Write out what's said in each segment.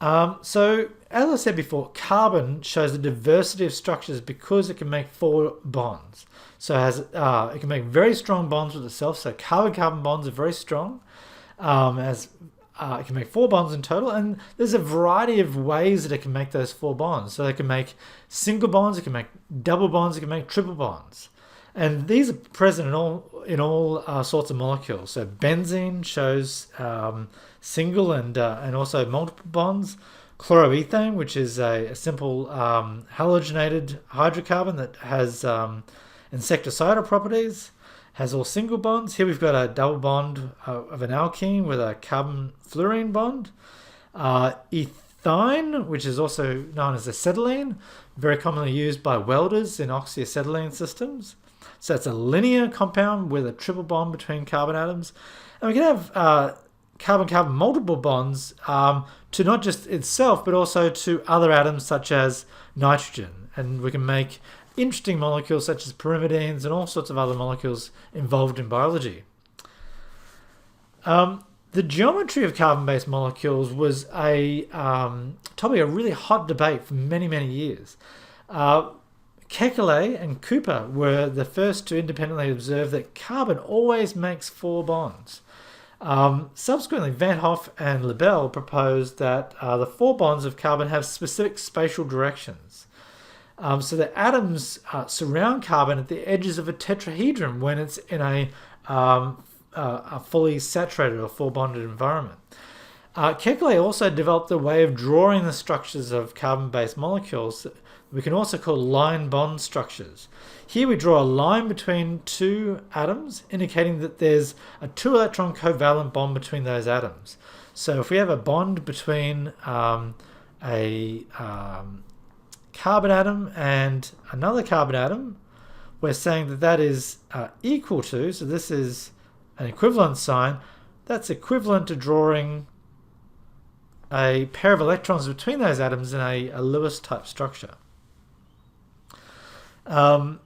So, as I said before, carbon shows a diversity of structures because it can make four bonds. So it can make very strong bonds with itself. So carbon-carbon bonds are very strong. As It can make four bonds in total, and there's a variety of ways that it can make those four bonds. So it can make single bonds, it can make double bonds, it can make triple bonds, and these are present in all sorts of molecules. So benzene shows single and also multiple bonds. Chloroethane, which is a simple halogenated hydrocarbon that has insecticidal properties, has all single bonds. Here we've got a double bond of an alkene with a carbon-fluorine bond. Ethine, which is also known as acetylene, very commonly used by welders in oxyacetylene systems. So it's a linear compound with a triple bond between carbon atoms. And we can have carbon-carbon multiple bonds to not just itself, but also to other atoms such as nitrogen. And we can make interesting molecules such as pyrimidines and all sorts of other molecules involved in biology. The geometry of carbon-based molecules was a topic of really hot debate for many, many years. Kekulé and Cooper were the first to independently observe that carbon always makes four bonds. Subsequently, Van Hoff and Lebel proposed that the four bonds of carbon have specific spatial directions. So the atoms surround carbon at the edges of a tetrahedron when it's in a fully saturated or full bonded environment. Kekulé also developed a way of drawing the structures of carbon-based molecules that we can also call line bond structures. Here we draw a line between two atoms, indicating that there's a two-electron covalent bond between those atoms. So if we have a bond between a carbon atom and another carbon atom, we're saying that that is equal to, so this is an equivalent sign, that's equivalent to drawing a pair of electrons between those atoms in a Lewis type structure.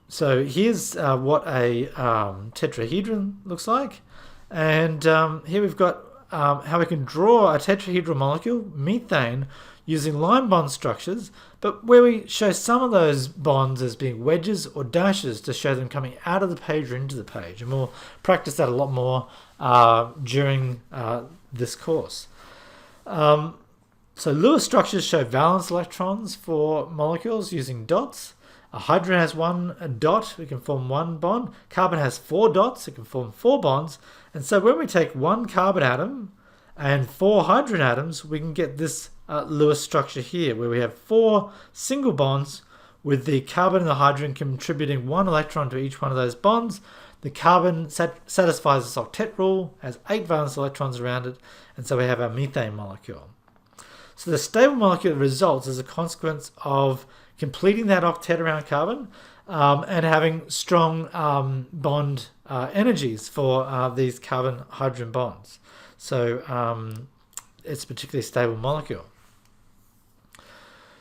So here's what a tetrahedron looks like, and here we've got how we can draw a tetrahedral molecule, methane, using line bond structures, but where we show some of those bonds as being wedges or dashes to show them coming out of the page or into the page. And we'll practice that a lot more during this course. So Lewis structures show valence electrons for molecules using dots. A hydrogen has one dot, we can form one bond. Carbon has four dots, it can form four bonds. And so when we take one carbon atom and four hydrogen atoms, we can get this Lewis structure here, where we have four single bonds with the carbon and the hydrogen contributing one electron to each one of those bonds. The carbon satisfies this octet rule, has 8 valence electrons around it, and so we have our methane molecule. So the stable molecule results as a consequence of completing that octet around carbon and having strong bond energies for these carbon-hydrogen bonds. So it's a particularly stable molecule.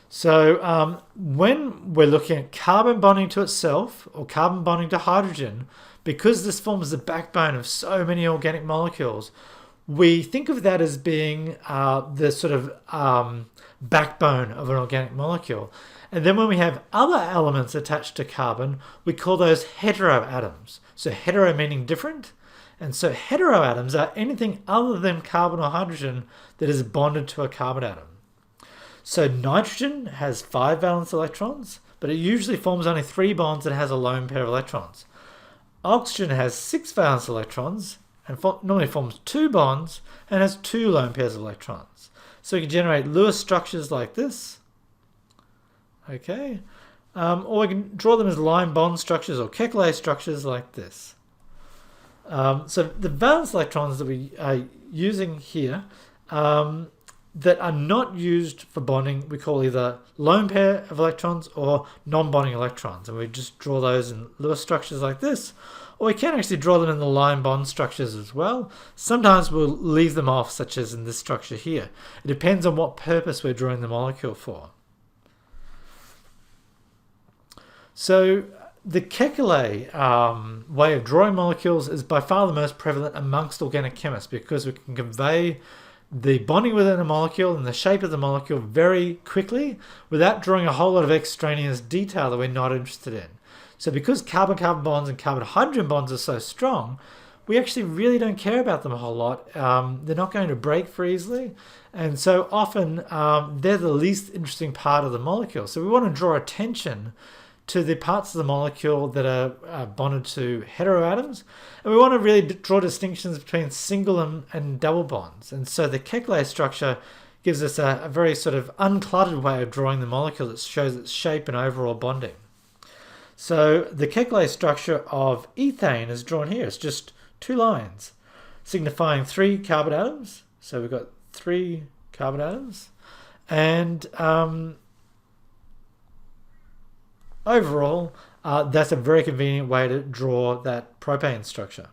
So when we're looking at carbon bonding to itself or carbon bonding to hydrogen, because this forms the backbone of so many organic molecules, we think of that as being the sort of backbone of an organic molecule. And then when we have other elements attached to carbon, we call those heteroatoms. So hetero meaning different. And so heteroatoms are anything other than carbon or hydrogen that is bonded to a carbon atom. So nitrogen has 5 valence electrons, but it usually forms only 3 bonds and has a lone pair of electrons. Oxygen has 6 valence electrons and normally forms 2 bonds and has 2 lone pairs of electrons. So we can generate Lewis structures like this. Okay. Or we can draw them as line bond structures or Kekulé structures like this. So the valence electrons that we are using here that are not used for bonding, we call either lone pair of electrons or non-bonding electrons. And we just draw those in Lewis structures like this. Or we can actually draw them in the line bond structures as well. Sometimes we'll leave them off, such as in this structure here. It depends on what purpose we're drawing the molecule for. So the Kekulé way of drawing molecules is by far the most prevalent amongst organic chemists because we can convey the bonding within a molecule and the shape of the molecule very quickly without drawing a whole lot of extraneous detail that we're not interested in. So because carbon-carbon bonds and carbon-hydrogen bonds are so strong, we actually really don't care about them a whole lot. They're not going to break very easily. And so often they're the least interesting part of the molecule. So we want to draw attention to the parts of the molecule that are bonded to heteroatoms. And we want to really draw distinctions between single and double bonds. And so the Kekulé structure gives us a very sort of uncluttered way of drawing the molecule that shows its shape and overall bonding. So the Kekulé structure of ethane is drawn here. It's just 2 lines signifying 3 carbon atoms. So we've got 3 carbon atoms. And overall, that's a very convenient way to draw that propane structure.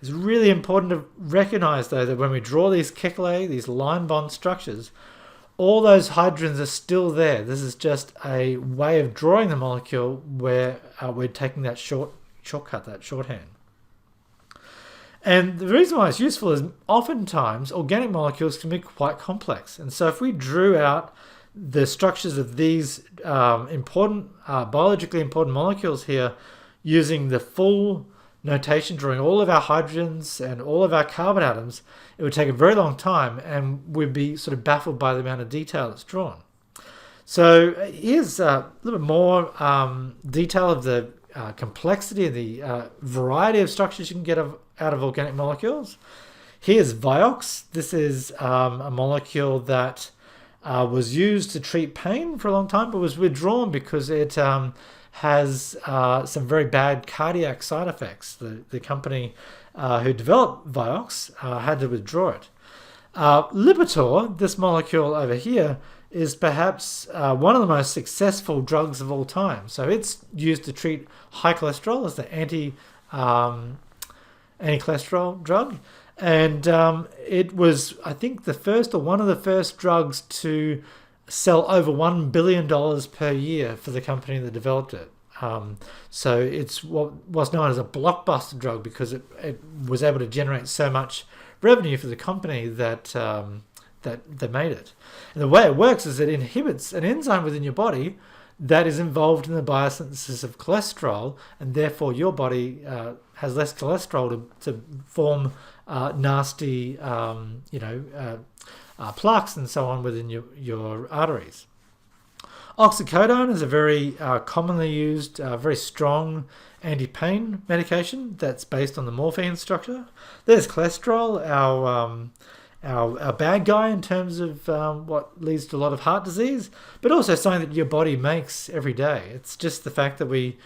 It's really important to recognize, though, that when we draw these Kekulé, these line bond structures, all those hydrogens are still there. This is just a way of drawing the molecule where we're taking that shortcut, that shorthand. And the reason why it's useful is oftentimes organic molecules can be quite complex. And so if we drew out the structures of these important, biologically important molecules here using the full notation, drawing all of our hydrogens and all of our carbon atoms, it would take a very long time and we'd be sort of baffled by the amount of detail that's drawn. So here's a little bit more detail of the complexity and the variety of structures you can get out of organic molecules. Here's Vioxx. This is a molecule that was used to treat pain for a long time, but was withdrawn because it has some very bad cardiac side effects. The company who developed Vioxx had to withdraw it. Lipitor, this molecule over here, is perhaps one of the most successful drugs of all time. So it's used to treat high cholesterol as the anti-cholesterol drug. And it was, I think, the first or one of the first drugs to sell over $1 billion per year for the company that developed it. So it's what was known as a blockbuster drug because it was able to generate so much revenue for the company that that made it. And the way it works is it inhibits an enzyme within your body that is involved in the biosynthesis of cholesterol, and therefore your body has less cholesterol to form nasty, plaques and so on within your arteries. Oxycodone is a very commonly used, very strong anti-pain medication that's based on the morphine structure. There's cholesterol, our bad guy in terms of what leads to a lot of heart disease, but also something that your body makes every day. It's just the fact that we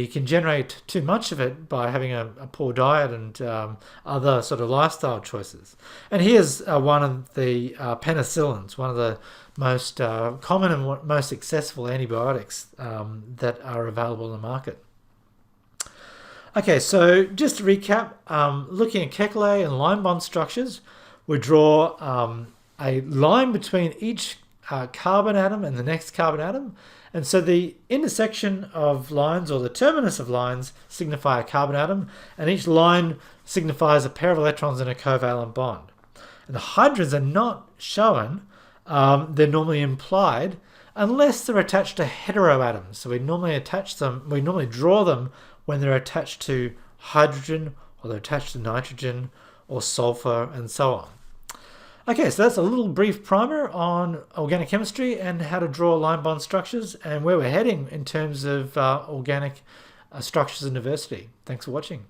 can generate too much of it by having a poor diet and other sort of lifestyle choices. And here's one of the penicillins, one of the most common and most successful antibiotics that are available in the market. Okay, so just to recap, looking at Kekulé and line bond structures, we draw a line between each carbon atom and the next carbon atom. And so the intersection of lines, or the terminus of lines, signify a carbon atom, and each line signifies a pair of electrons in a covalent bond. And the hydrogens are not shown, they're normally implied, unless they're attached to heteroatoms. So we normally draw them when they're attached to hydrogen, or they're attached to nitrogen, or sulfur, and so on. Okay, so that's a little brief primer on organic chemistry and how to draw line bond structures and where we're heading in terms of organic structures and diversity. Thanks for watching.